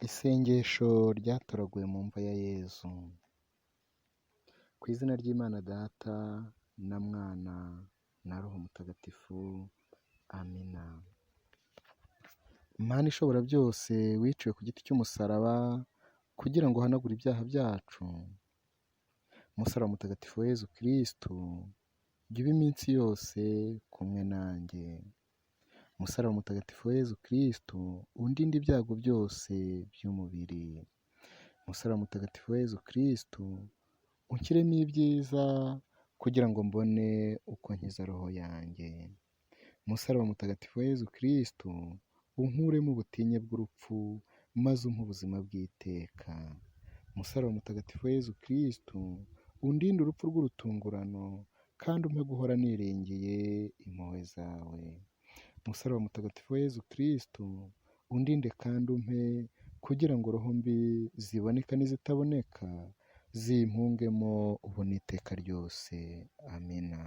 Isengesho ryatoraguwe mu mva ya Yezu. Ku izina ry'Imana Data na Mwana na Roho Mutagatifu. Amina. Mana ishobora byose, wiciwe ku giti cy'umusaraba kugira ngo uhanagure ibyaha byacu. Umusaraba mutagatifu wa Yezu Kristu, jya uba iminsi yose kumwe nanjye. Umusaraba mutagatifu wa Yezu Kristu, undinde ibyago byose by'umubiri. Umusaraba mutagatifu wa Yezu Kristu, unshyiremo ibyiza kugira ngo mbone uko nkiza roho yanjye. Umusaraba mutagatifu wa Yezu Kristu, unkuremo ubutinye bw'urupfu maze umpe ubuzima bw'iteka. Umusaraba mutagatifu wa Yezu Kristu, undinde urupfu rw'urutungurano kandi umpe guhora niringiye impuhwe zawe. Umusaraba mutagatifu wa Yezu Kristu, undinde kandi umpe kugira ngo roho mbi ziboneka n'izitaboneka zimpungemo ubu n'iteka ryose. Amina.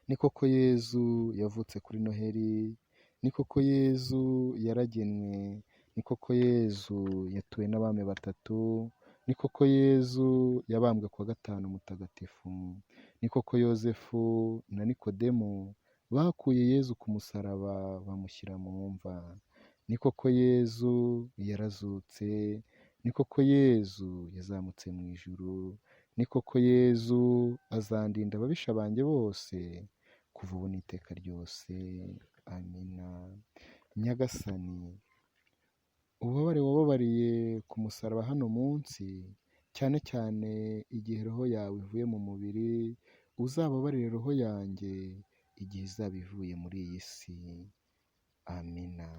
Ni koko Yezu yavutse kuri Noheli, ni koko Yezu yaragenwe, ni koko Yezu yatuwe n'abami batatu, ni koko Yezu yabambwe kuwa gatanu mutagatifu, ni koko Yozefu na Nikodemu bakuye Yezu ku musaraba bamushyira mu mva, ni koko Yezu yarazutse, ni koko Yezu yazamutse mu ijuru, ni koko Yezu azandinda ababisha banjye bose kuva ubu n'iteka ryose. Amina. Nyagasani, ububabare wababariye ku musaraba hano munsi, cyane cyane igihe roho yawe ivuye mu mubiri, uzababarire roho yanjye igihe izaba ivuye muri iyi si. Amina.